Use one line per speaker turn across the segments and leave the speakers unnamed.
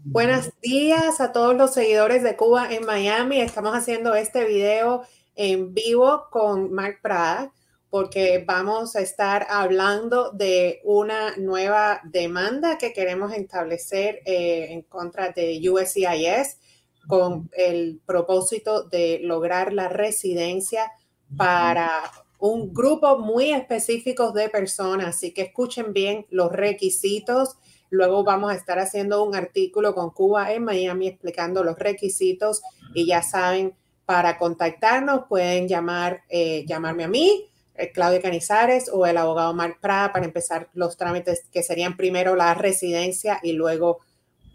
Buenos días a todos los seguidores de Cuba en Miami. Estamos haciendo este video en vivo con Mark Prada porque vamos a estar hablando de una nueva demanda que queremos establecer en contra de USCIS con el propósito de lograr la residencia para un grupo muy específico de personas. Así que escuchen bien los requisitos. Luego vamos a estar haciendo un artículo con Cuba en Miami explicando los requisitos y ya saben, para contactarnos pueden llamarme a mí, Claudia Canizares o el abogado Mark Prada para empezar los trámites que serían primero la residencia y luego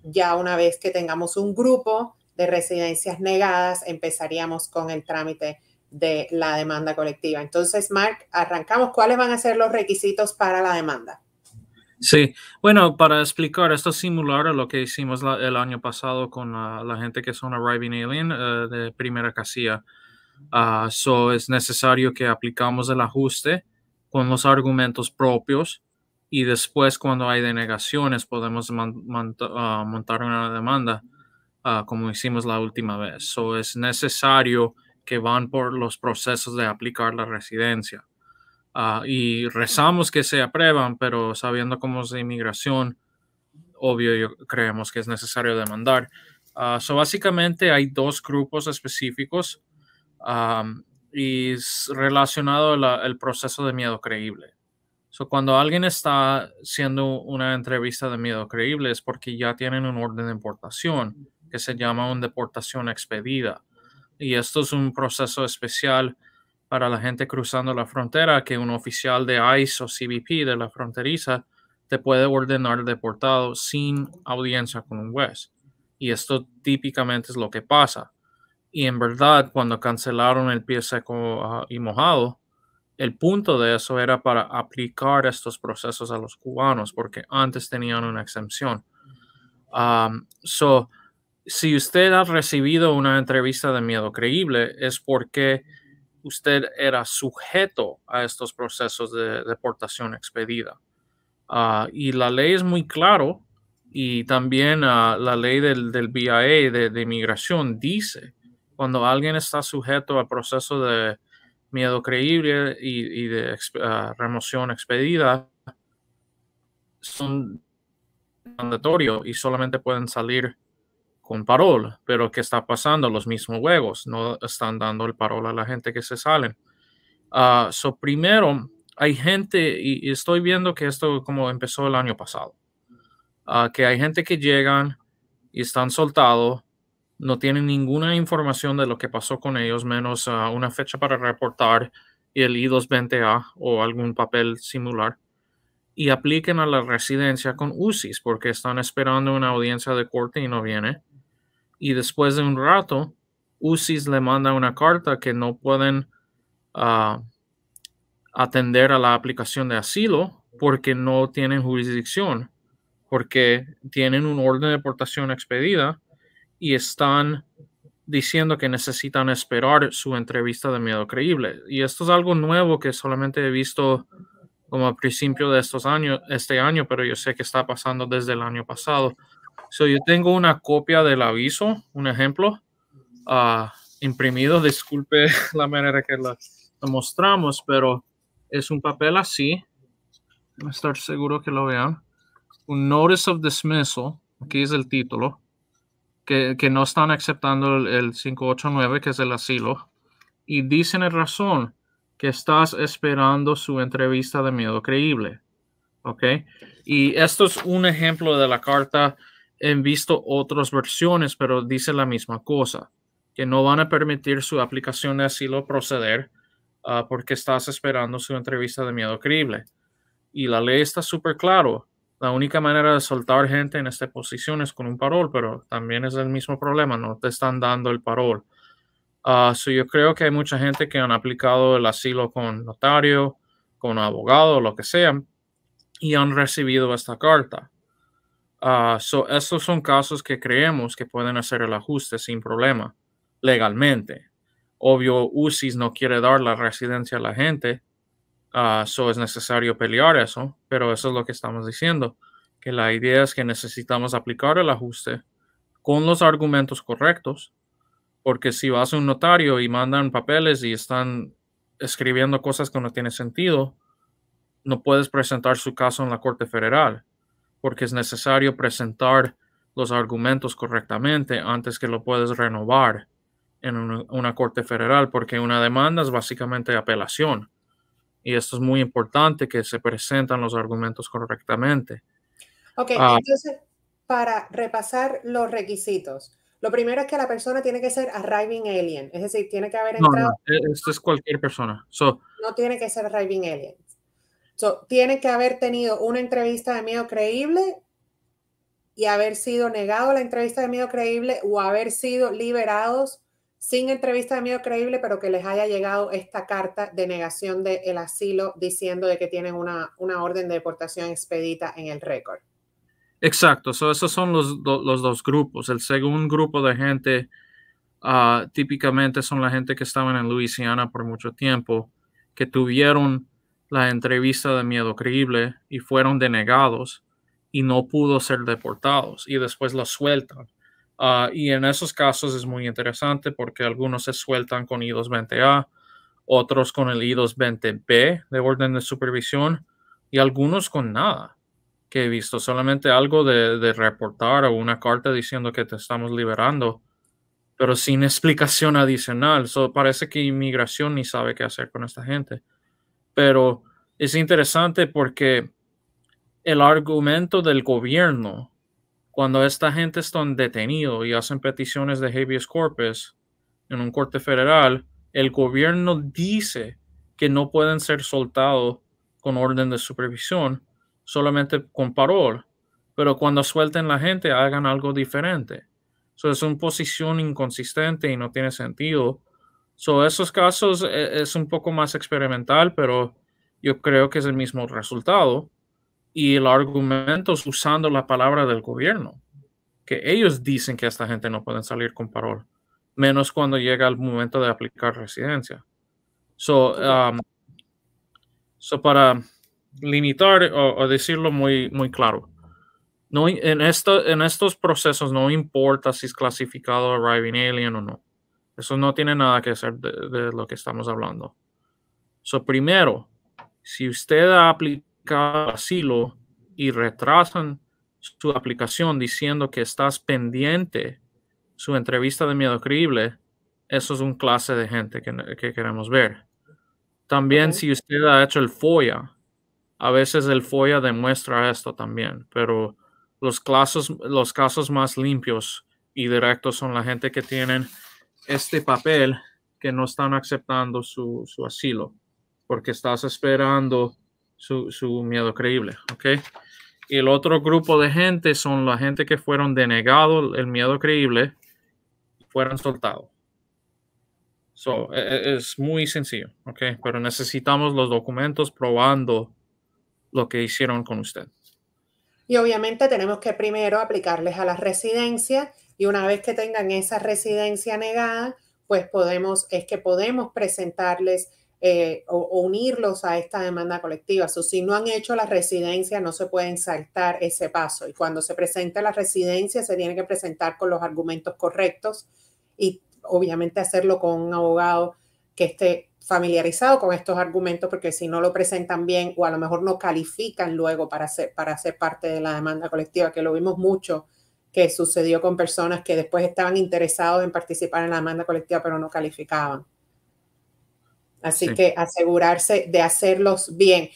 ya una vez que tengamos un grupo de residencias negadas empezaríamos con el trámite de la demanda colectiva. Entonces, Mark, arrancamos. ¿Cuáles van a ser los requisitos para la demanda?
Sí, bueno, para explicar, esto es similar a lo que hicimos el año pasado con la gente que son Arriving Alien de primera casilla. Es necesario que aplicamos el ajuste con los argumentos propios y después cuando hay denegaciones podemos montar una demanda como hicimos la última vez. Es necesario que van por los procesos de aplicar la residencia. Y rezamos que se aprueban, pero sabiendo cómo es la inmigración, obvio, creemos que es necesario demandar. Básicamente hay dos grupos específicos y es relacionado el proceso de miedo creíble. Cuando alguien está haciendo una entrevista de miedo creíble es porque ya tienen un orden de importación que se llama una deportación expedida. Y esto es un proceso especial para la gente cruzando la frontera que un oficial de ICE o CBP de la fronteriza te puede ordenar deportado sin audiencia con un juez. Y esto típicamente es lo que pasa. Y en verdad, cuando cancelaron el pie seco y mojado, el punto de eso era para aplicar estos procesos a los cubanos, porque antes tenían una exención. Si usted ha recibido una entrevista de miedo creíble, es porque usted era sujeto a estos procesos de deportación expedida. Y la ley es muy claro y también la ley del BIA de inmigración dice cuando alguien está sujeto al proceso de miedo creíble y de remoción expedida son mandatorios y solamente pueden salir con parol, pero ¿qué está pasando? Los mismos juegos no están dando el parol a la gente que se salen. Primero, hay gente, y estoy viendo que esto como empezó el año pasado, que hay gente que llegan y están soltados, no tienen ninguna información de lo que pasó con ellos, menos una fecha para reportar y el I-220A o algún papel similar, y apliquen a la residencia con UCIS porque están esperando una audiencia de corte y no viene. Y después de un rato, UCIS le manda una carta que no pueden atender a la aplicación de asilo porque no tienen jurisdicción, porque tienen un orden de deportación expedida y están diciendo que necesitan esperar su entrevista de miedo creíble. Y esto es algo nuevo que solamente he visto como al principio de este año, pero yo sé que está pasando desde el año pasado. Yo tengo una copia del aviso, un ejemplo, imprimido. Disculpe la manera que lo mostramos, pero es un papel así. No estar seguro que lo vean. Un Notice of Dismissal, aquí es el título, que no están aceptando el 589, que es el asilo, y dicen en razón que estás esperando su entrevista de miedo creíble. ¿Ok? Y esto es un ejemplo de la carta. He visto otras versiones, pero dice la misma cosa, que no van a permitir su aplicación de asilo proceder porque estás esperando su entrevista de miedo creíble. Y la ley está súper claro. La única manera de soltar gente en esta posición es con un parol, pero también es el mismo problema, no te están dando el parol. Yo creo que hay mucha gente que han aplicado el asilo con notario, con abogado, lo que sea, y han recibido esta carta. Estos son casos que creemos que pueden hacer el ajuste sin problema, legalmente. Obvio, UCIS no quiere dar la residencia a la gente, es necesario pelear eso, pero eso es lo que estamos diciendo, que la idea es que necesitamos aplicar el ajuste con los argumentos correctos, porque si vas a un notario y mandan papeles y están escribiendo cosas que no tienen sentido, no puedes presentar su caso en la Corte Federal, porque es necesario presentar los argumentos correctamente antes que lo puedes renovar en una Corte Federal, porque una demanda es básicamente apelación. Y esto es muy importante, que se presentan los argumentos correctamente.
Ok, entonces, para repasar los requisitos, lo primero es que la persona tiene que ser arriving alien, es decir, tiene que haber entrado.
No, esto es cualquier persona.
No tiene que ser arriving alien. Tiene que haber tenido una entrevista de miedo creíble y haber sido negado la entrevista de miedo creíble o haber sido liberados sin entrevista de miedo creíble, pero que les haya llegado esta carta de negación del asilo diciendo de que tienen una orden de deportación expedita en el récord.
Exacto, esos son los dos grupos. El segundo grupo de gente típicamente son la gente que estaban en Luisiana por mucho tiempo, que tuvieron la entrevista de miedo creíble y fueron denegados y no pudo ser deportados y después los sueltan. Y en esos casos es muy interesante porque algunos se sueltan con I-220A, otros con el I-220B de orden de supervisión y algunos con nada, que he visto solamente algo de reportar o una carta diciendo que te estamos liberando, pero sin explicación adicional. Parece que inmigración ni sabe qué hacer con esta gente. Pero es interesante porque el argumento del gobierno, cuando esta gente están detenidos y hacen peticiones de habeas corpus en un corte federal, el gobierno dice que no pueden ser soltados con orden de supervisión, solamente con parol, pero cuando suelten la gente hagan algo diferente. Es una posición inconsistente y no tiene sentido. Esos casos es un poco más experimental, pero yo creo que es el mismo resultado. Y el argumento es usando la palabra del gobierno, que ellos dicen que esta gente no puede salir con parol, menos cuando llega el momento de aplicar residencia. Para limitar o decirlo muy, muy claro, no, en estos procesos no importa si es clasificado arriving alien o no. Eso no tiene nada que ver de lo que estamos hablando. Primero, si usted ha aplicado asilo y retrasan su aplicación diciendo que estás pendiente su entrevista de miedo creíble, eso es un clase de gente que queremos ver. También si usted ha hecho el FOIA, a veces el FOIA demuestra esto también, pero los casos más limpios y directos son la gente que tienen este papel que no están aceptando su asilo porque estás esperando su miedo creíble, ¿ok? Y el otro grupo de gente son la gente que fueron denegados el miedo creíble y fueron soltados. Es muy sencillo, ¿ok? Pero necesitamos los documentos probando lo que hicieron con usted.
Y obviamente tenemos que primero aplicarles a la residencia y una vez que tengan esa residencia negada, pues podemos presentarles o unirlos a esta demanda colectiva. Si no han hecho la residencia, no se pueden saltar ese paso. Y cuando se presenta la residencia, se tiene que presentar con los argumentos correctos y obviamente hacerlo con un abogado que esté familiarizado con estos argumentos, porque si no lo presentan bien o a lo mejor no califican luego para ser parte de la demanda colectiva, que lo vimos mucho que sucedió con personas que después estaban interesados en participar en la demanda colectiva pero no calificaban. Así que asegurarse de hacerlos bien.